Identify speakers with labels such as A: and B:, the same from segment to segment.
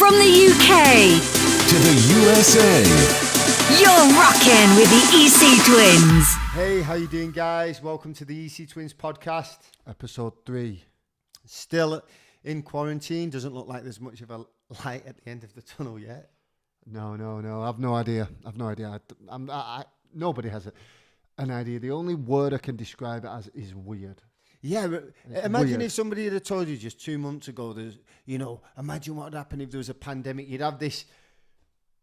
A: From the UK
B: to the USA.
A: You're rocking with the EC Twins.
C: Hey, how you doing, guys? Welcome to the EC Twins podcast,
D: Episode 3.
C: Still in quarantine. Doesn't look like there's much of a light at the end of the tunnel yet.
D: No. I've no idea. Nobody has an idea. The only word I can describe it as is weird.
C: Yeah, but
D: It's
C: imagine
D: weird.
C: if somebody had told you just 2 months ago, imagine what would happen if there was a pandemic. You'd have this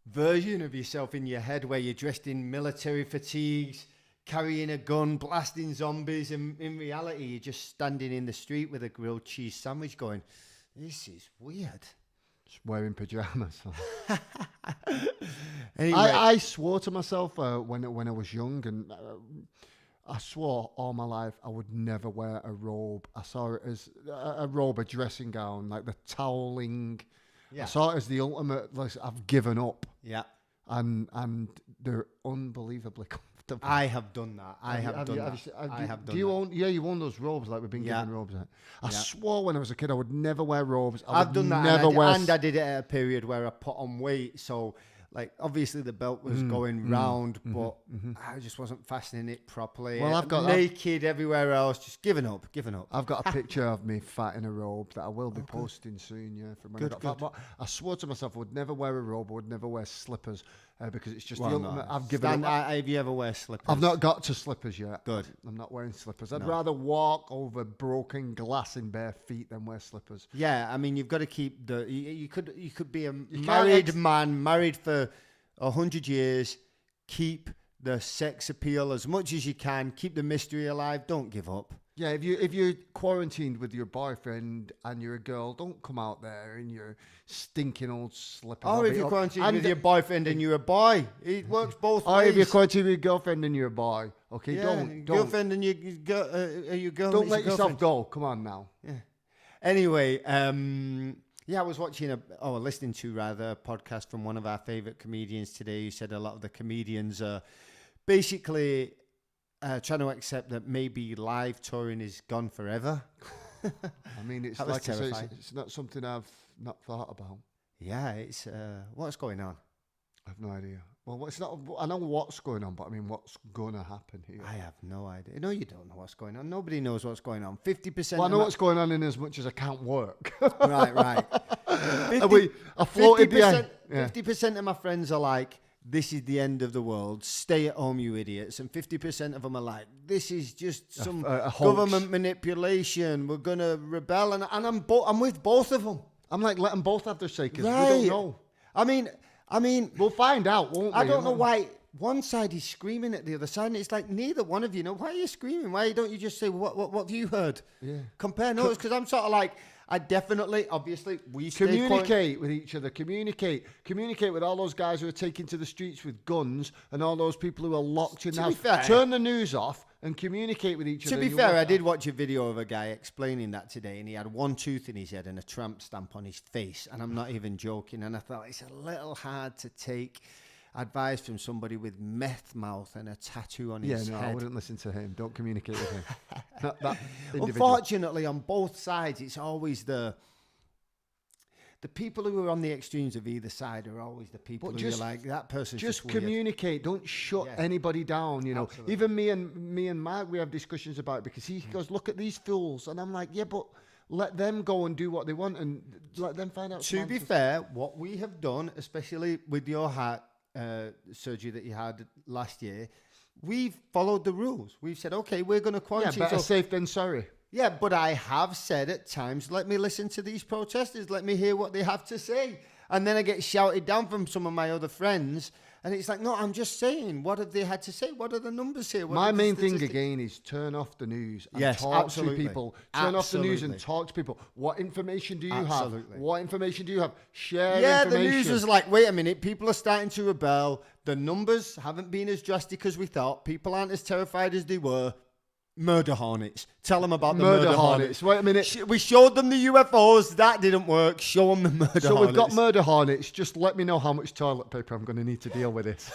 C: version of yourself in your head where you're dressed in military fatigues, carrying a gun, blasting zombies, and in reality, you're just standing in the street with a grilled cheese sandwich going, this is weird.
D: Just wearing pajamas.
C: Anyway,
D: I swore to myself when I was young, and I swore all my life I would never wear a robe. I saw it as a robe, a dressing gown, like the toweling.
C: Yeah.
D: I saw it as the ultimate. Like, I've given up,
C: yeah.
D: and they're unbelievably comfortable.
C: I have done that. I have done
D: Do you own? Yeah, you own those robes. Like we've been given robes. I swore when I was a kid I would never wear robes.
C: I've done that,
D: Never
C: and I did it at a period where I put on weight. So, like, obviously the belt was going round, but I just wasn't fastening it properly.
D: Well, I've got
C: naked everywhere else, just giving up.
D: I've got a picture of me fat in a robe that I will be posting soon. Yeah, from when I got fat. But I swore to myself I would never wear a robe. I would never wear slippers because it's just the ultimate. I've given up.
C: Have you ever wear slippers?
D: I've not got to slippers yet.
C: Good.
D: I'm not wearing slippers. I'd rather walk over broken glass in bare feet than wear slippers.
C: Yeah, I mean, you've got to keep the. You could be a married man, married for 100 years. Keep the sex appeal as much as you can. Keep the mystery alive. Don't give up.
D: Yeah, if you're quarantined with your boyfriend and you're a girl, don't come out there in your stinking old slippers.
C: Or if you're quarantined with your boyfriend and you're a boy, it works both ways.
D: Or if you're quarantined with your girlfriend and you're a boy, okay, don't
C: girlfriend and your girl.
D: Don't let yourself go. Come on now.
C: Yeah. Anyway, I was listening to a podcast from one of our favorite comedians today. Who said a lot of the comedians are basically trying to accept that maybe live touring is gone forever.
D: I mean, it's
C: That was
D: like I say,
C: terrifying.
D: it's not something I've not thought about.
C: Yeah, it's what's going on?
D: I have no idea. Well, it's not. I know what's going on, but I mean, what's going to happen here?
C: I have no idea. No, you don't know what's going on. Nobody knows what's going on. 50%.
D: Well, I know what's going on in as much as I can't work.
C: Right.
D: I floated behind.
C: 50% of my friends are like, this is the end of the world. Stay at home, you idiots. And 50% of them are like, this is just some
D: a hoax.
C: government manipulation. We're going to rebel. And I'm with both of them.
D: I'm like, let them both have their say, because
C: Right.
D: we don't know.
C: I mean,
D: We'll find out, won't we?
C: I don't know why one side is screaming at the other side. And it's like, neither one of you know. Why are you screaming? Why don't you just say, what have you heard?
D: Yeah.
C: Compare notes. Because I'm sort of like, I definitely, obviously, we
D: Communicate with each other. Communicate with all those guys who are taken to the streets with guns and all those people who are locked in the
C: To be
D: house.
C: fair-
D: Turn the news off and communicate with each other.
C: To be
D: You
C: fair,
D: want
C: I
D: that.
C: did watch a video of a guy explaining that today, and he had one tooth in his head and a tramp stamp on his face, and I'm not even joking. And I thought it's a little hard to take advice from somebody with meth mouth and a tattoo on his
D: I
C: head.
D: wouldn't listen to him. Don't communicate with him. Not that individual.
C: Unfortunately, on both sides, it's always the people who are on the extremes of either side are always the people
D: But
C: who you're like, that person's
D: Just
C: weird.
D: communicate. Don't shut anybody down. You know,
C: Absolutely.
D: even me and Mark, we have discussions about it because he goes, "Look at these fools," and I'm like, "Yeah, but let them go and do what they want and let them find out."
C: To be fair, what we have done, especially with your heart surgery that you had last year, we've followed the rules. We've said, okay, we're going to
D: yeah,
C: quarantine.
D: better
C: So-
D: safe than sorry.
C: yeah, but I have said at times, let me listen to these protesters. Let me hear what they have to say. And then I get shouted down from some of my other friends. And it's like, no, I'm just saying, what have they had to say? What are the numbers here? What
D: My
C: are the
D: main thing
C: statistics?
D: again is turn off the news and
C: Yes,
D: talk
C: absolutely.
D: to people. Turn off the news and
C: Absolutely.
D: talk to people. What information do you
C: Absolutely.
D: have? What information do you have? Share
C: Yeah, the
D: information.
C: news was like, wait a minute, people are starting to rebel. The numbers haven't been as drastic as we thought. People aren't as terrified as they were. Murder hornets. Tell them about the murder hornets.
D: Wait a minute.
C: We showed them the UFOs. That didn't work. Show them the murder
D: So
C: hornets.
D: we've got murder hornets. Just let me know how much toilet paper I'm going to need to deal with this.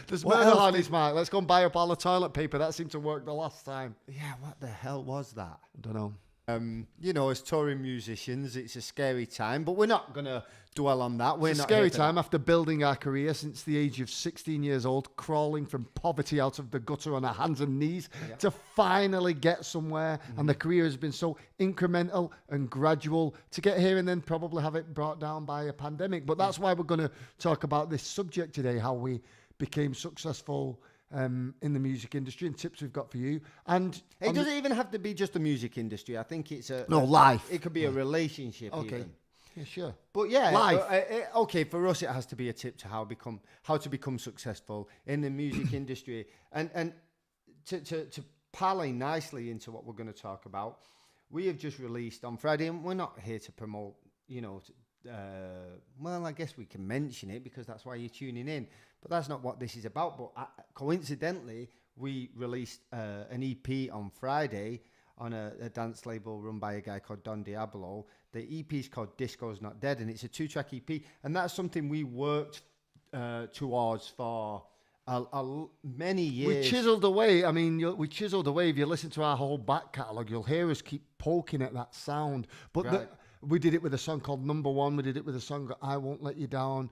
D: There's
C: What
D: murder
C: else
D: hornets, Mark. Let's go and buy up all the toilet paper. That seemed to work the last time.
C: Yeah, what the hell was that?
D: I don't know.
C: As touring musicians, it's a scary time, but we're not going to dwell on that. We're
D: It's a
C: not
D: scary
C: here for
D: time
C: that.
D: after building our career since the age of 16 years old, crawling from poverty out of the gutter on our hands and knees to finally get somewhere. And the career has been so incremental and gradual to get here and then probably have it brought down by a pandemic. But that's why we're going to talk about this subject today, how we became successful in the music industry and tips we've got for you. And
C: It doesn't even have to be just the music industry. I think it's
D: life.
C: It could be a relationship.
D: Okay.
C: Even.
D: Yeah, sure.
C: But yeah,
D: Life.
C: Okay, for us it has to be a tip to how to become successful in the music industry, and to parlay nicely into what we're going to talk about. We have just released on Friday, and we're not here to promote. Well, I guess we can mention it because that's why you're tuning in. But that's not what this is about. But coincidentally, we released an EP on Friday on a dance label run by a guy called Don Diablo. The EP is called Disco's Not Dead, and it's a 2-track EP. And that's something we worked towards for many years.
D: We chiseled away. I mean, we chiseled away. If you listen to our whole back catalogue, you'll hear us keep poking at that sound. But
C: Right.
D: we did it with a song called Number One. We did it with a song I Won't Let You Down,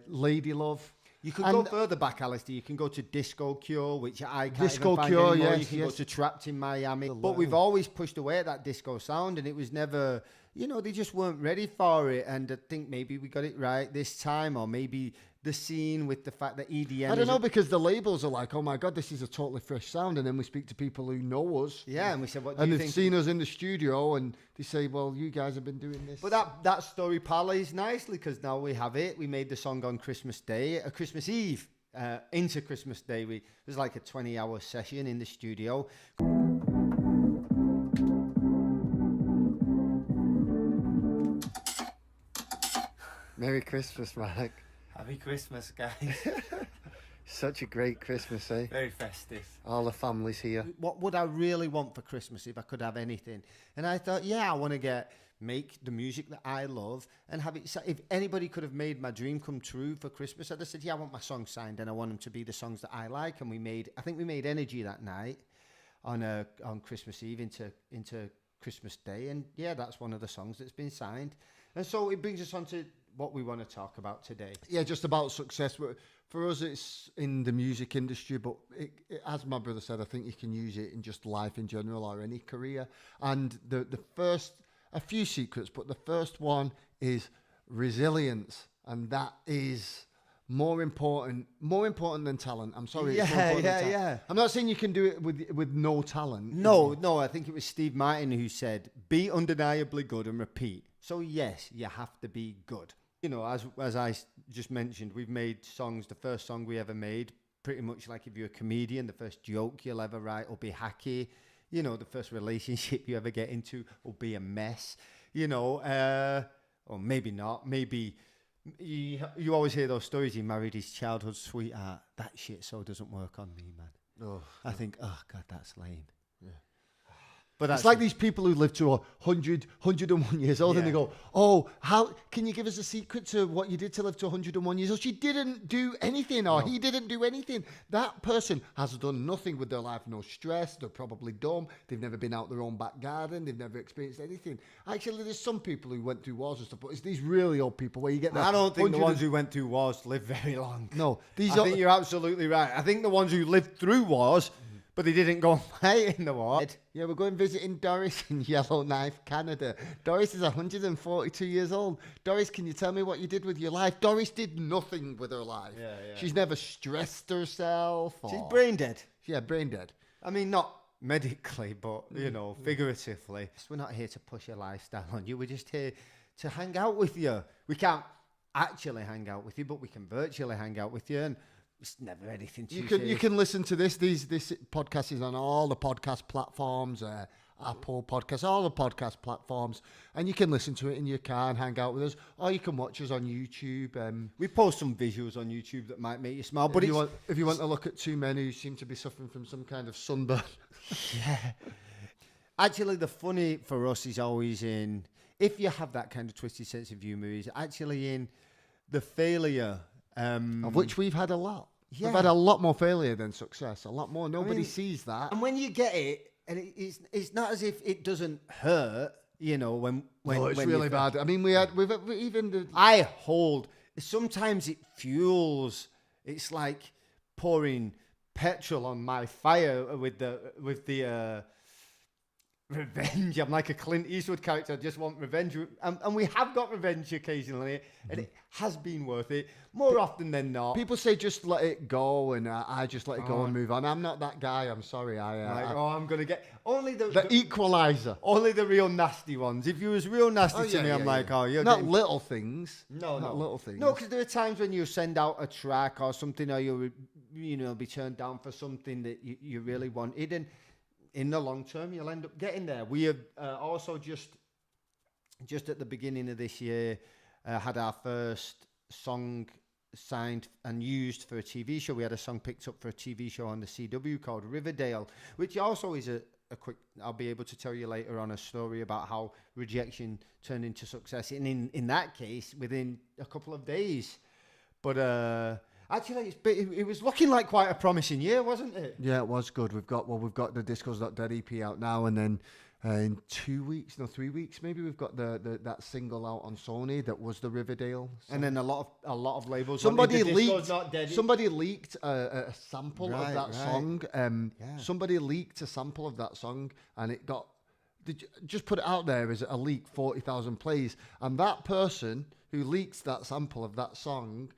D: Lady Love.
C: You can go further back, Alistair. You can go to Disco Cure, which I can't
D: Disco
C: even find
D: Cure,
C: anymore. You
D: yes,
C: can
D: yes.
C: go to Trapped in Miami. But we've always pushed away at that disco sound, and it was never, they just weren't ready for it. And I think maybe we got it right this time, or maybe the scene with the fact that EDM
D: I don't know, because the labels are like, oh my God, this is a totally fresh sound. And then we speak to people who know us.
C: Yeah, and we said, what do
D: And
C: you
D: they've
C: think?
D: seen us in the studio and they say, well, you guys have been doing this.
C: But that story parlays nicely because now we have it. We made the song on Christmas Day, Christmas Eve, into Christmas Day. It was like a 20-hour session in the studio.
D: Merry Christmas, Mike.
E: Happy Christmas, guys.
D: Such a great Christmas, eh?
E: Very festive.
D: All the families here.
C: What would I really want for Christmas if I could have anything? And I thought, I want to make the music that I love and have it. If anybody could have made my dream come true for Christmas, I'd have said, I want my songs signed and I want them to be the songs that I like. And I think we made Energy that night on Christmas Eve into Christmas Day. And that's one of the songs that's been signed. And so it brings us on to what we want to talk about today.
D: Yeah, just about success. For us, it's in the music industry, but as my brother said, I think you can use it in just life in general or any career. And a few secrets, but the first one is resilience, and that is more important than talent. I'm sorry. it's more important than talent.
C: Yeah.
D: I'm not saying you can do it with no talent.
C: No, I think it was Steve Martin who said, be undeniably good and repeat. So yes, you have to be good. As I just mentioned, we've made songs. The first song we ever made, pretty much like if you're a comedian, the first joke you'll ever write will be hacky. The first relationship you ever get into will be a mess. Or maybe not. Maybe you always hear those stories. He married his childhood sweetheart. That shit so doesn't work on me, man.
D: Oh,
C: I think, oh God, that's lame.
D: Yeah.
C: But
D: It's like these people who live to 101 years old and they
C: Yeah.
D: go, oh, how can you give us a secret to what you did to live to 101 years old? She didn't do anything or he didn't do anything. That person has done nothing with their life, no stress. They're probably dumb. They've never been out their own back garden. They've never experienced anything. Actually, there's some people who went through wars and stuff, but it's these really old people where you get that.
C: I don't think the
D: 100
C: ones who went through wars live very long.
D: No, these
C: I
D: are.
C: think you're absolutely right. I think the ones who lived through wars, but they didn't go and fight in the war.
D: Yeah, we're going visiting Doris in Yellowknife, Canada. Doris is 142 years old. Doris, can you tell me what you did with your life? Doris did nothing with her life.
C: Yeah.
D: She's never stressed herself.
C: She's
D: or-
C: brain dead.
D: Yeah, brain dead.
C: I mean, not medically, but, figuratively. We're not here to push a lifestyle on you. We're just here to hang out with you. We can't actually hang out with you, but we can virtually hang out with you. And it's never anything too
D: You
C: serious.
D: can listen to this. This podcast is on all the podcast platforms, Apple Podcasts, all the podcast platforms, and you can listen to it in your car and hang out with us, or you can watch us on YouTube.
C: We post some visuals on YouTube that might make you smile, but
D: if you want to look at two men who seem to be suffering from some kind of sunburn.
C: actually, the funny for us is always in, if you have that kind of twisted sense of humour, is actually in the failure.
D: Of which we've had a lot.
C: Yeah.
D: We've had a lot more failure than success. A lot more. Nobody
C: mean,
D: sees that.
C: And when you get it, and it's not as if it doesn't hurt, you know, when
D: it's
C: when
D: really
C: you-
D: bad. I mean, we've even the
C: I hold. Sometimes it fuels. It's like pouring petrol on my fire with the revenge. I'm like a Clint Eastwood character. I just want revenge, and we have got revenge occasionally, and it has been worth it more often than not.
D: people say just let it go, and I just let it go and move on. I'm not that guy. I'm sorry.
C: like,
D: I
C: oh, I'm gonna get only
D: the equalizer.
C: only the real nasty ones. If you was real nasty to me, I'm like, oh, you're
D: not
C: getting
D: little things.
C: No,
D: not
C: no.
D: little things.
C: No, because there are times when you send out a track or something, or you'll be turned down for something that you really wanted, and in the long term, you'll end up getting there. We have also just at the beginning of this year had our first song signed and used for a TV show. We had a song picked up for a TV show on the CW called Riverdale, which also is a quick. I'll be able to tell you later on a story about how rejection turned into success. And in that case, within a couple of days. But actually, it was looking like quite a promising year, wasn't it?
D: Yeah, it was good. We've got the Discos.dead EP out now, and then in 3 weeks, maybe we've got that single out on Sony that was the Riverdale.
C: And then a lot of labels.
D: Somebody
C: wanted the Disco's
D: leaked.
C: Not Dead.
D: Somebody leaked a sample
C: Right,
D: of that
C: right.
D: song.
C: Yeah.
D: Somebody leaked a sample of that song, and it got. Just put it out there as a leak, 40,000 plays, and that person who leaked that sample of that song.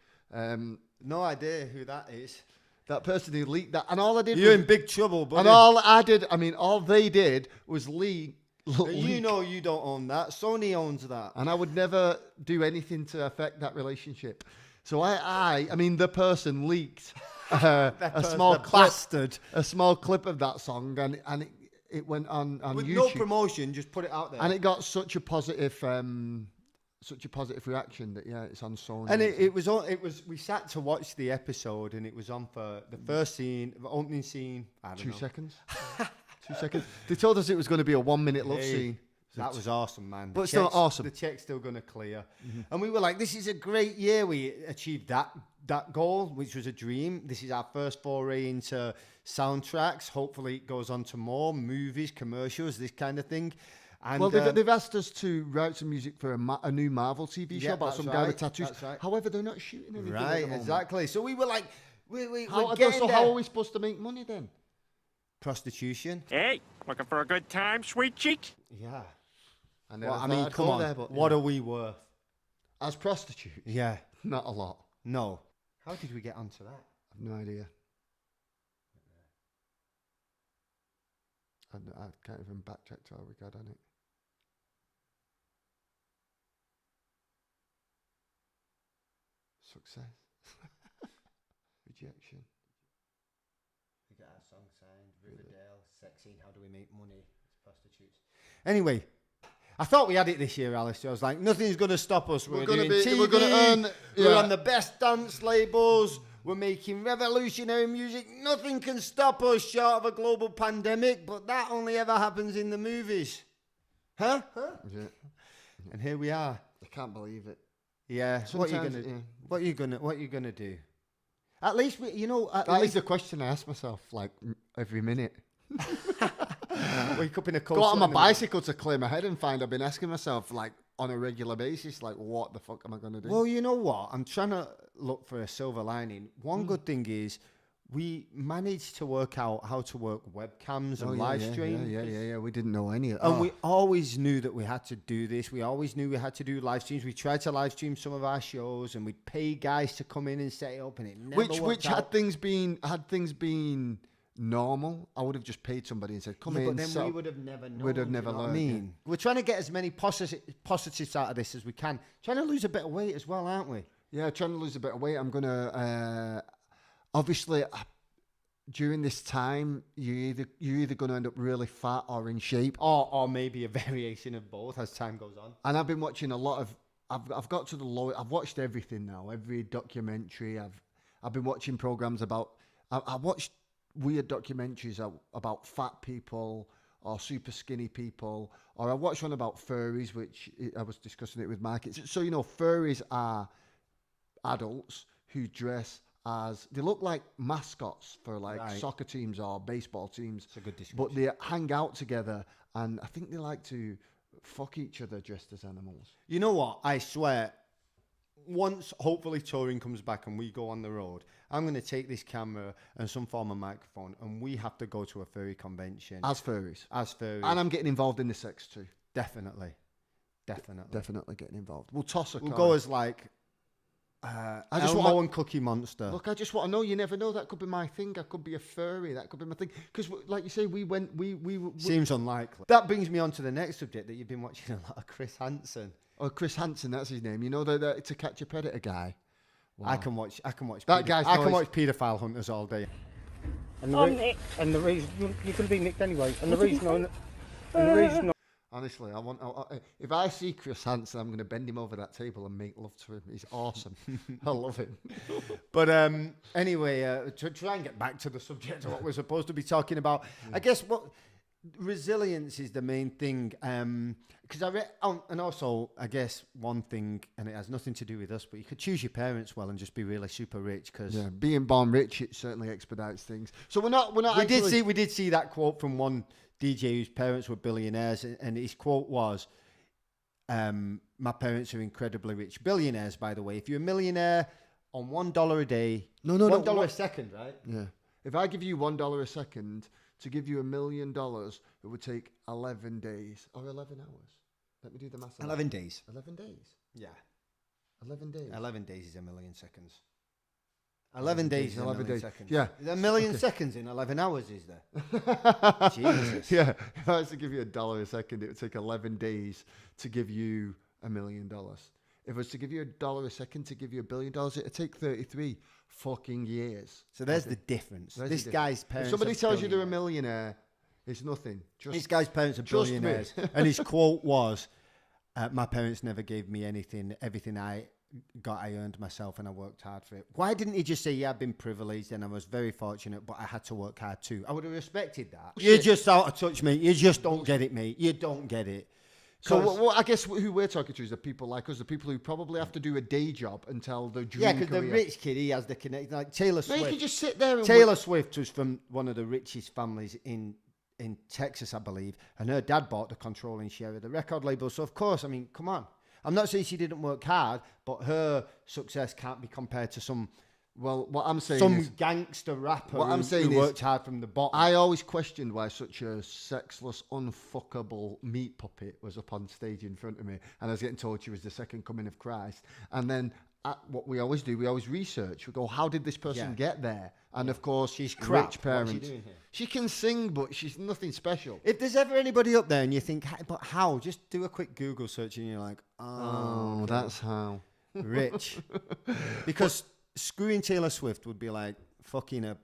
C: No idea who that is.
D: That person who leaked that, and all I did
C: You're
D: was,
C: in big trouble, buddy.
D: and all they did was leak.
C: You know you don't own that. Sony owns that.
D: And I would never do anything to affect that relationship. So I mean, the person leaked a small clip,
C: bastard.
D: a small clip of that song, and it went on
C: With
D: YouTube,
C: no promotion, just put it out there.
D: and it got such a positive reaction that it's on Sony.
C: And it was we sat to watch the episode, and it was on for the first scene, the opening scene. I don't
D: 2
C: know.
D: seconds. 2 seconds. They told us it was going to be a 1 minute love
C: Hey,
D: scene.
C: That was awesome, man.
D: But it's not awesome.
C: The check's still going to clear. And we were like, this is a great year. We achieved that goal, which was a dream. This is our first foray into soundtracks. Hopefully it goes on to more movies, commercials, this kind of thing. And,
D: Well, they've asked us to write some music for a new Marvel TV show
C: Yeah,
D: about
C: that's
D: some guy with
C: right,
D: tattoos.
C: that's right.
D: However, they're not shooting anything. at the
C: right,
D: moment.
C: exactly. So we were like, we're
D: How,
C: getting
D: so
C: there.
D: how are we supposed to make money then?
C: Prostitution.
F: Hey, looking for a good time, sweet cheeks?
C: Yeah.
D: I, never
C: Well, I
D: thought
C: mean,
D: I'd
C: come
D: go
C: on.
D: there, but,
C: What are we worth?
D: as prostitutes?
C: Yeah.
D: Not a lot.
C: No. How did we get onto that?
D: I've no idea. I can't even backtrack to how we got on it. Success. Rejection.
C: We got our song signed, Riverdale, sex scene, how do we make money? It's prostitutes. Anyway, I thought we had it this year, Alistair. I was like, nothing's going to stop us. We're
D: gonna
C: doing TV,
D: we're gonna earn.
C: we're
D: Yeah.
C: on the best dance labels. We're making revolutionary music. Nothing can stop us short of a global pandemic, but that only ever happens in the movies. Huh?
D: Yeah.
C: And here we are.
D: I can't believe it.
C: Yeah. What are you
D: Sometimes,
C: gonna
D: yeah.
C: What you gonna do? At least we, at
D: That is
C: least
D: the question I ask myself, like every minute.
C: wake up in a cold.
D: Go out on
C: sweat
D: my
C: in the-
D: bicycle to clear my head and find I've been asking myself, like, on a regular basis, like, what the fuck am I going to do?
C: Well, you know what? I'm trying to look for a silver lining. One good thing is we managed to work out how to work webcams and live stream.
D: Yeah. We didn't know any of that.
C: And we always knew that we had to do this. We always knew we had to do live streams. We tried to live stream some of our shows, and we'd pay guys to come in and set it up, and it never
D: which
C: worked
D: had
C: out.
D: things been normal, I would have just paid somebody and said, "Come
C: Yeah,
D: in."
C: but then
D: so
C: we would have never known.
D: We'd have
C: do you
D: never
C: know what I
D: learned, yeah.
C: mean, we're trying to get as many positives out of this as we can. Trying to lose a bit of weight as well, aren't we?
D: Yeah, trying to lose a bit of weight. I'm gonna obviously during this time you're either gonna end up really fat or in shape.
C: Or maybe a variation of both as time goes on.
D: And I've been watching a lot of. I've got to the low. I've watched everything now. Every documentary. I've been watching programs about. I watched weird documentaries about fat people or super skinny people, or I watched one about furries, which I was discussing it with Mark. So furries are adults who dress as they look like mascots for like
C: Right.
D: soccer teams or baseball teams.
C: It's a good description.
D: But they hang out together, and I think they like to fuck each other dressed as animals.
C: You know what? I swear, once hopefully touring comes back and we go on the road, I'm going to take this camera and some form of microphone, and we have to go to a furry convention.
D: As furries.
C: As furries.
D: And I'm getting involved in the sex too.
C: Definitely.
D: Definitely getting involved. We'll toss a
C: We'll
D: coin.
C: go as like
D: I just
C: Elmo
D: want
C: and Cookie Monster.
D: Look, I just want to know. You never know. That could be my thing. I could be a furry. That could be my thing. Because, like you say, we
C: Seems unlikely. That brings me on to the next subject that you've been watching a lot of Chris Hansen.
D: Oh, Chris Hansen, that's his name. You know the To Catch a Predator guy. Wow.
C: I can watch.
D: That guy's
C: I can
D: noise.
C: watch paedophile hunters all day.
G: And the reason you're going to be nicked anyway. And the reason
D: Honestly, if I see Chris Hansen, I'm going to bend him over that table and make love to him. He's awesome. I love him.
C: But anyway, to try and get back to the subject of what we're supposed to be talking about, I guess what resilience is the main thing. Because I read, and also I guess one thing, and it has nothing to do with us, but you could choose your parents well and just be really super rich. Because
D: Yeah, being born rich, it certainly expedites things. So we're not.
C: we
D: actually,
C: did see that quote from one DJ whose parents were billionaires, and his quote was, "My parents are incredibly rich, billionaires, by the way. If you're a millionaire on $1 a day,
D: No,
C: $1 a second, right?
D: Yeah. If I give you $1 a second to give you $1 million, it would take 11 days or 11 hours. Let me do the math. on that.
C: 11 days.
D: 11 days.
C: Yeah,
D: 11 days.
C: 11 days is a million seconds. 11 days is
D: 11
C: a million
D: days.
C: seconds.
D: Yeah.
C: A million seconds in 11 hours, is there? Jesus.
D: Yeah. If I was to give you $1 a second, it would take 11 days to give you $1 million. If I was to give you $1 a second to give you $1 billion, it would take 33 fucking years.
C: So there's the difference.
D: There's
C: This
D: the
C: guy's
D: If
C: parents.
D: somebody
C: are
D: tells you they're a
C: billionaires.
D: millionaire, it's nothing. Just
C: This guy's parents are
D: Trust me.
C: billionaires. And his quote was, my parents never gave me anything. Everything I got, I earned myself and I worked hard for it. Why didn't he just say, yeah, I've been privileged and I was very fortunate, but I had to work hard too? I would have respected that. You're just out of touch, mate. You just don't get it, mate. You don't get it.
D: So
C: 'Cause-
D: I guess who we're talking to is the people like us, the people who probably have to do a day job until their dream
C: yeah, because the
D: career.
C: rich kid, he has the connection. Like Taylor
D: No, you
C: Swift.
D: can just sit there and
C: Taylor Swift was from one of the richest families in Texas, I believe, and her dad bought the controlling share of the record label. So, of course, I mean, come on. I'm not saying she didn't work hard, but her success can't be compared to some
D: Well, what I'm saying
C: some
D: is,
C: gangster rapper
D: What I'm
C: who
D: saying is-
C: worked hard from the bottom.
D: I always questioned why such a sexless, unfuckable meat puppet was up on stage in front of me, and I was getting told she was the second coming of Christ. And then what we always do, we always research. We go, how did this person
C: Yeah.
D: get there? And of course,
C: She's crap.
D: rich
C: What's she
D: parents.
C: doing here?
D: She can sing, but she's nothing special.
C: If there's ever anybody up there and you think, but how? Just do a quick Google search and you're like,
D: Oh, that's how.
C: rich. Because screwing Taylor Swift would be like fucking a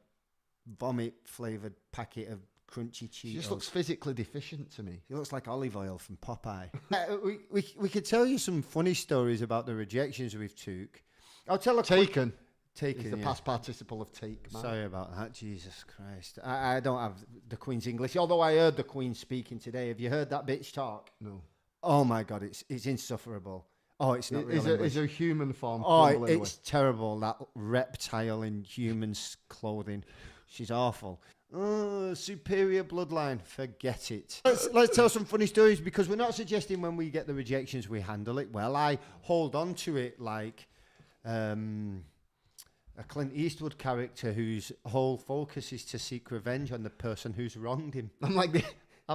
C: vomit flavored packet of crunchy Cheetos.
D: She just looks physically deficient to me.
C: He looks like olive oil from Popeye. we could tell you some funny stories about the rejections we've took. I'll tell a
D: Taken.
C: Taken,
D: Is the
C: yeah.
D: past participle of take. Man.
C: Sorry about that. Jesus Christ. I don't have the Queen's English, although I heard the Queen speaking today. Have you heard that bitch talk?
D: No.
C: Oh my God, it's insufferable. Oh, it's not real
D: Is
C: English.
D: a human form?
C: Oh,
D: crumble anyway?
C: it's terrible. That reptile in human's clothing. She's awful. Oh, superior bloodline. Forget it. Let's tell some funny stories, because we're not suggesting when we get the rejections we handle it well. I hold on to it like a Clint Eastwood character whose whole focus is to seek revenge on the person who's wronged him.
D: I'm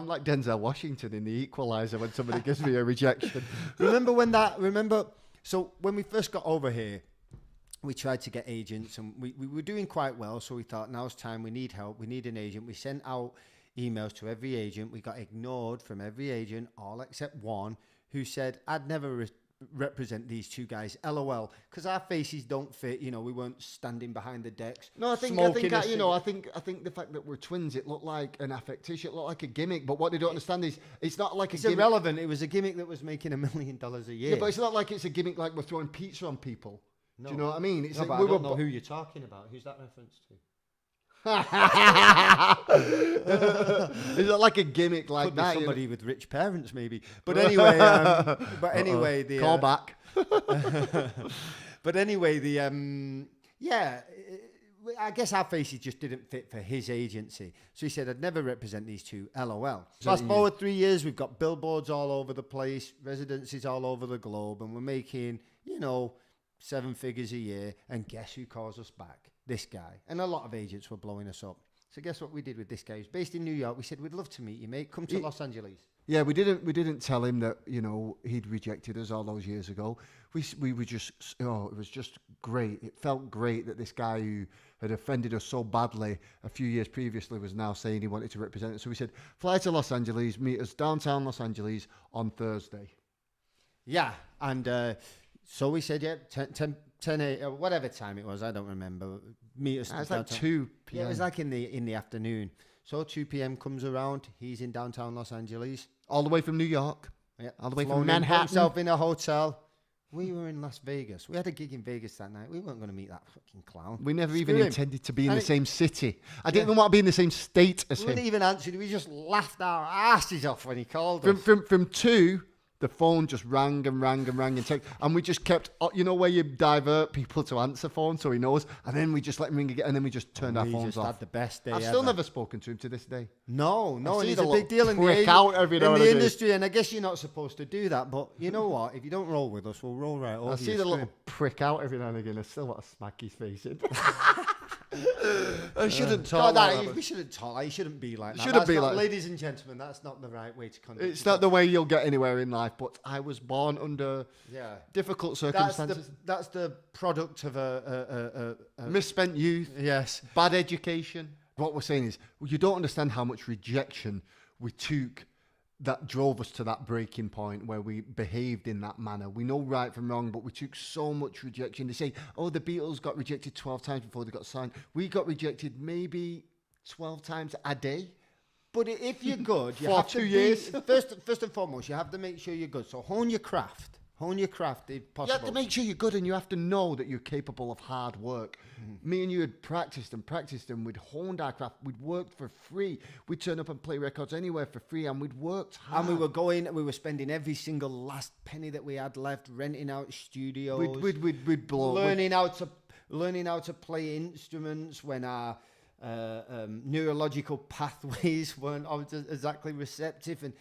D: like Denzel Washington in The Equalizer when somebody gives me a rejection.
C: Remember, so when we first got over here, we tried to get agents and we were doing quite well. So we thought, now's time, we need help, we need an agent. We sent out emails to every agent. We got ignored from every agent, all except one, who said, I'd never represent these two guys, LOL, because our faces don't fit. You know, we weren't standing behind the decks.
D: No, I think I think the fact that we're twins, it looked like an affectation, it looked like a gimmick. But what they don't understand is it's not like
C: It's
D: a gimmick.
C: irrelevant. It was a gimmick that was making $1 million a year.
D: Yeah, but it's not like it's a gimmick like we're throwing pizza on people.
C: No.
D: Do you know what I mean? It's
C: No,
D: like
C: but
D: we
C: I don't
D: were
C: know who you're talking about. Who's that reference to?
D: Is it like a gimmick like
C: Could be
D: that?
C: somebody with rich parents, maybe. But anyway,
D: Call back.
C: but anyway, the yeah, I guess our faces just didn't fit for his agency. So he said, I'd never represent these two, LOL. Fast forward 3 years, we've got billboards all over the place, residencies all over the globe, and we're making, 7 figures a year. And guess who calls us back? This guy. And a lot of agents were blowing us up. So guess what we did with this guy? He's based in New York. We said, we'd love to meet you, mate. Come to Los Angeles.
D: Yeah, we didn't tell him that he'd rejected us all those years ago. We were just it was just great. It felt great that this guy who had offended us so badly a few years previously was now saying he wanted to represent us. So we said, fly to Los Angeles, meet us downtown Los Angeles on Thursday.
C: Yeah, and so we said, yeah, 10 8, whatever time it was, I don't remember. Meet us.
D: It was like
C: downtown.
D: 2 p.m.
C: Yeah, it was like in the afternoon. So 2 p.m. comes around. He's in downtown Los Angeles.
D: all the way from New York.
C: Yeah,
D: All the way
C: flown
D: from
C: in, put
D: Manhattan.
C: himself in a hotel. We were in Las Vegas. We had a gig in Vegas that night. We weren't going to meet that fucking clown.
D: We never
C: Screw
D: even
C: him.
D: intended to be in
C: And
D: the
C: it-
D: same city. I didn't even want to be in the same state as
C: We
D: him.
C: wouldn't even answer. We just laughed our asses off when he called us.
D: From 2, the phone just rang and rang and rang and we just kept, where you divert people to answer phone so he knows, and then we just let him ring again, and then we just turned our
C: We
D: phones
C: just
D: off.
C: had the best day
D: I've
C: ever.
D: still never spoken to him to this day.
C: No,
D: I've
C: and
D: seen
C: it's
D: a
C: a
D: lot
C: big deal in the,
D: prick out every now
C: in
D: and
C: the
D: again.
C: industry, and I guess you're not supposed to do that, but you know what? If you don't roll with us, we'll roll right over
D: I
C: you.
D: see the
C: Screw
D: little
C: him.
D: prick out every now and again. I still want to smack his face in. I shouldn't
C: God,
D: talk like
C: that,
D: that.
C: we shouldn't talk. Like, you shouldn't be like that.
D: Shouldn't
C: That's
D: be
C: not-
D: like-
C: ladies and gentlemen. That's not the right way to conduct.
D: It's not the way you'll get anywhere in life, but I was born under
C: Yeah.
D: difficult
C: That's
D: circumstances.
C: that's the product of a
D: Misspent youth,
C: yes.
D: bad education. What we're saying is, you don't understand how much rejection we took that drove us to that breaking point where we behaved in that manner. We know right from wrong, but we took so much rejection. They say, oh, the Beatles got rejected 12 times before they got signed. We got rejected maybe 12 times a day.
C: But if you're good, you
D: For
C: have
D: 2
C: to
D: years.
C: Be, first and foremost, you have to make sure you're good. So hone your craft. Hone your craft if
D: You
C: possible.
D: have to make sure you're good, and you have to know that you're capable of hard work. Me and you had practiced, and we'd honed our craft. We'd worked for free. We'd turn up and play records anywhere for free, and we'd worked hard.
C: And we were spending every single last penny that we had left, renting out studios,
D: We'd blow.
C: learning how to play instruments when our neurological pathways weren't exactly receptive, and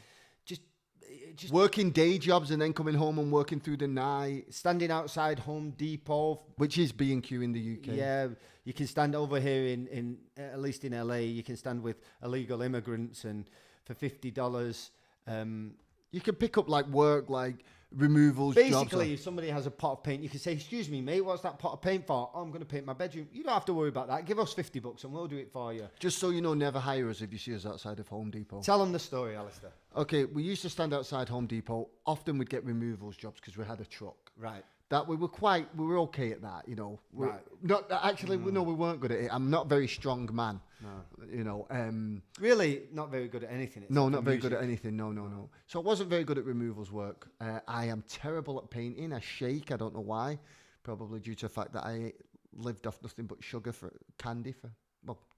C: just
D: Working day jobs and then coming home and working through the night,
C: standing outside Home Depot.
D: which is B&Q in the UK.
C: Yeah, you can stand over here in at least in LA. You can stand with illegal immigrants, and for $50.
D: You can pick up like work, like removals jobs.
C: Basically, if somebody has a pot of paint, you can say, "Excuse me, mate, what's that pot of paint for?" "Oh, I'm going to paint my bedroom." You don't have to worry about that. Give us $50 and we'll do it for you.
D: Just so you know, never hire us if you see us outside of Home Depot.
C: Tell them the story, Alistair.
D: Okay, we used to stand outside Home Depot. Often we'd get removals jobs because we had a truck.
C: Right.
D: That we were okay at that, you know.
C: Right.
D: Not actually, we weren't good at it. I'm not a very strong man. No. You know.
C: Really, not very good at anything.
D: No,
C: except
D: not
C: for
D: very good
C: music.
D: at anything. No. So I wasn't very good at removals work. I am terrible at painting. I shake. I don't know why. Probably due to the fact that I lived off nothing but sugar for candy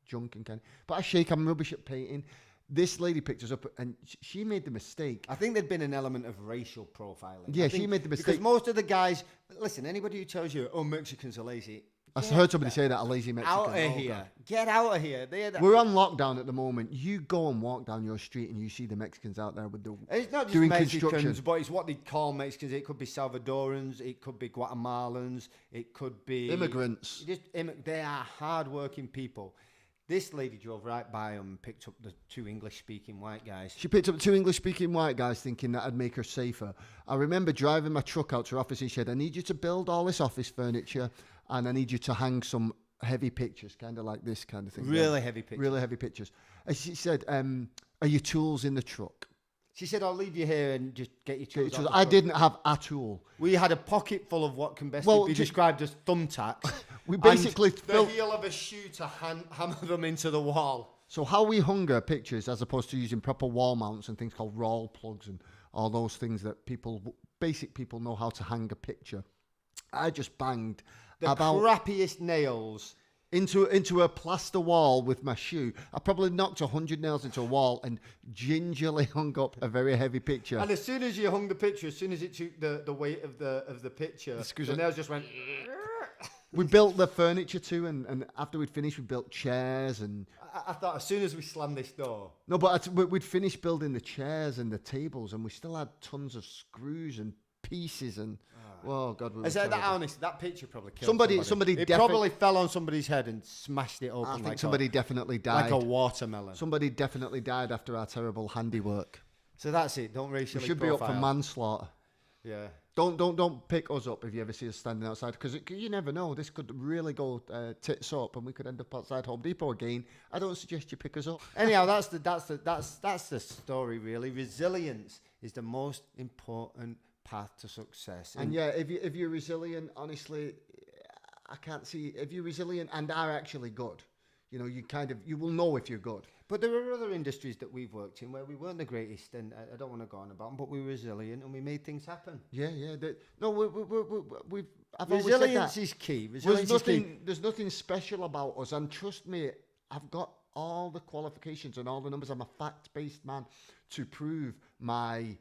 D: junk and candy. But I shake. I'm rubbish at painting. This lady picked us up and she made the mistake.
C: I think there'd been an element of racial profiling.
D: Yeah,
C: I
D: she
C: think
D: made the
C: Because
D: mistake.
C: most of the guys, listen, anybody who tells you, "Oh, Mexicans are lazy,"
D: I heard somebody say that, a lazy Mexican.
C: out of
D: Oh,
C: here.
D: God.
C: Get out of here.
D: We're on lockdown at the moment. You go and walk down your street and you see the Mexicans out there with the
C: It's not just
D: doing
C: Mexicans,
D: construction.
C: but it's what they call Mexicans. It could be Salvadorans, it could be Guatemalans, it could be
D: Immigrants.
C: They are hard-working people. This lady drove right by them and picked up the 2 English-speaking white guys.
D: She picked up 2 English-speaking white guys thinking that would make her safer. I remember driving my truck out to her office and she said, "I need you to build all this office furniture and I need you to hang some heavy pictures," kind of like this kind of thing.
C: Really heavy pictures.
D: Really heavy pictures. And she said, "Are your tools in the truck?"
C: She said, "I'll leave you here and just get your tools." out the
D: I
C: truck."
D: didn't have a tool.
C: We had a pocket full of what can best
D: Well,
C: be described as thumbtacks.
D: We basically
C: and the
D: filled-
C: heel of a shoe to hammer them into the wall.
D: So how we hung our pictures, as opposed to using proper wall mounts and things called roll plugs and all those things that basic people know how to hang a picture. I just banged
C: The
D: about
C: crappiest nails.
D: into a plaster wall with my shoe. I probably knocked 100 nails into a wall and gingerly hung up a very heavy picture.
C: And as soon as you hung the picture, as soon as it took the weight of the picture,
D: Excuse
C: the
D: me.
C: nails just went.
D: We built the furniture too, and after we'd finished, we built chairs and.
C: I thought as soon as we slammed this door,
D: No, but we'd finished building the chairs and the tables, and we still had tons of screws and pieces and. Oh God, we were
C: is that
D: terrible.
C: honest? That picture probably killed
D: Somebody
C: It
D: defi-
C: probably fell on somebody's head and smashed it open.
D: I think
C: like
D: somebody definitely died.
C: like a watermelon.
D: Somebody definitely died after our terrible handiwork.
C: So that's it. Don't
D: We
C: racially
D: should be up for
C: profile.
D: manslaughter.
C: Yeah.
D: Don't pick us up if you ever see us standing outside, because you never know. This could really go tits up, and we could end up outside Home Depot again. I don't suggest you pick us up.
C: Anyhow, that's the story really. Resilience is the most important path to success.
D: And yeah, if you're resilient, honestly, I can't see if you're resilient and are actually good. You know, you will know if you're good.
C: But there are other industries that we've worked in where we weren't the greatest, and I don't want to go on about them, but we were resilient and we made things happen.
D: Yeah. I've always said
C: Resilience
D: that.
C: is key. Resilience is key.
D: There's nothing special about us, and trust me, I've got all the qualifications and all the numbers. I'm a fact-based man to prove my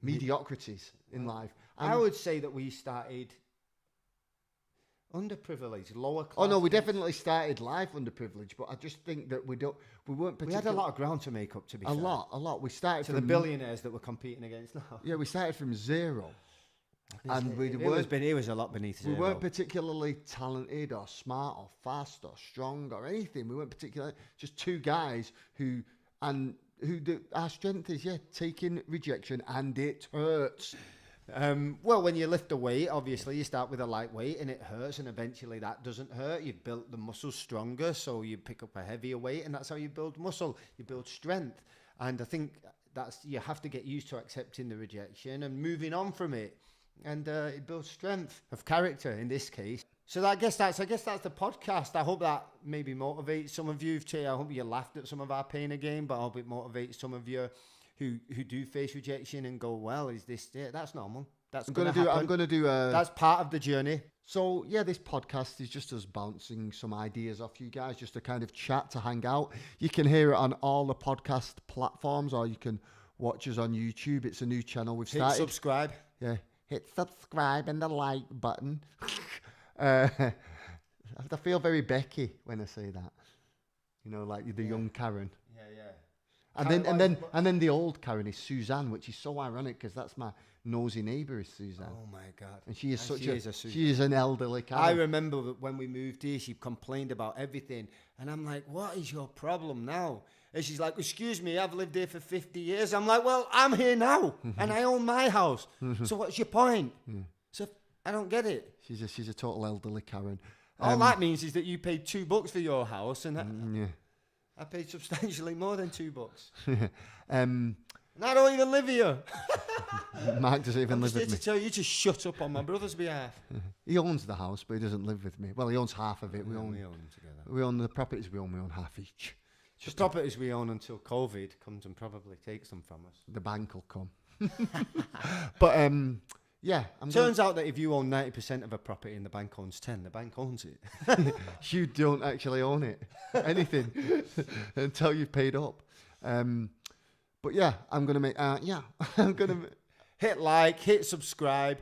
D: mediocrities in life.
C: I would say that we started underprivileged, lower class.
D: Oh no, we definitely started life underprivileged, but I just think that we weren't
C: We
D: particularly.
C: had a lot of ground to make up, to be fair.
D: a lot. We started
C: To
D: from
C: the billionaires that we're competing against now.
D: Yeah, we started from zero, and
C: It was a lot beneath
D: we
C: zero.
D: weren't particularly talented or smart or fast or strong or anything. We weren't particularly just two guys our strength is taking rejection, and it hurts.
C: Well, when you lift a weight, obviously you start with a light weight and it hurts, and eventually that doesn't hurt. You've built the muscles stronger, so you pick up a heavier weight, and that's how you build muscle. You build strength, and I think you have to get used to accepting the rejection and moving on from it, and it builds strength of character in this case. So I guess that's the podcast. I hope that maybe motivates some of you. I hope you laughed at some of our pain again, but I hope it motivates some of you who do face rejection and go, well, is this it? That's normal. That's
D: I'm
C: going
D: going to do
C: That's part of the journey.
D: So yeah, this podcast is just us bouncing some ideas off you guys, just to kind of chat, to hang out. You can hear it on all the podcast platforms, or you can watch us on YouTube. It's a new channel we've started.
C: Hit subscribe.
D: Yeah, hit subscribe and the like button. I feel very Becky when I say that. You know, like the young Karen.
C: Yeah.
D: And then the old Karen is Suzanne, which is so ironic because that's my nosy neighbour is Suzanne.
C: Oh my God.
D: And she is
C: Suzanne.
D: she is an elderly Karen.
C: I remember that when we moved here, she complained about everything. And I'm like, what is your problem now? And she's like, excuse me, I've lived here for 50 years. I'm like, well, I'm here now and I own my house. So what's your point? So I don't get it.
D: She's a total elderly Karen.
C: All that means is that you paid $2 for your house, and
D: Yeah.
C: I paid substantially more than $2.
D: um,
C: And I don't even live here.
D: Mark doesn't even
C: I'm
D: live
C: just here
D: with me.
C: to tell you to shut up on my brother's behalf.
D: He owns the house, but he doesn't live with me. Well, he owns half of it. We own
C: them together.
D: we own the properties. We own half each.
C: The properties we own until COVID comes and probably takes them from us.
D: The bank will come. But yeah,
C: Turns out that if you own 90% of a property and the bank owns 10, the bank owns it.
D: you don't actually own it, anything, until you've paid up. But yeah, I'm gonna make. I'm gonna
C: Hit like, hit subscribe,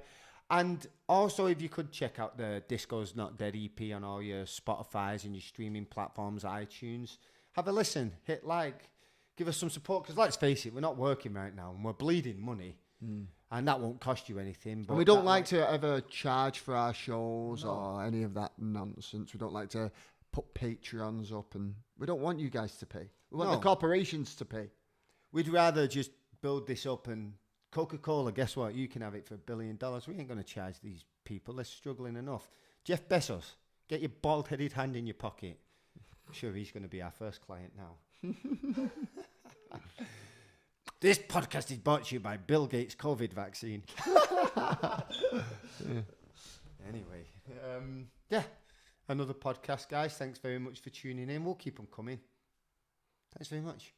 C: and also if you could check out the Disco's Not Dead EP on all your Spotify's and your streaming platforms, iTunes. Have a listen, hit like, give us some support, because let's face it, we're not working right now and we're bleeding money. And that won't cost you anything. But
D: And we don't like to ever charge for our shows or any of that nonsense. We don't like to put Patreons up, and we don't want you guys to pay. We want the corporations to pay.
C: We'd rather just build this up, and Coca-Cola, guess what? You can have it for $1 billion. We ain't going to charge these people. They're struggling enough. Jeff Bezos, get your bald-headed hand in your pocket. I'm sure he's going to be our first client now. This podcast is brought to you by Bill Gates' COVID vaccine. Anyway, another podcast, guys. Thanks very much for tuning in. We'll keep them coming. Thanks very much.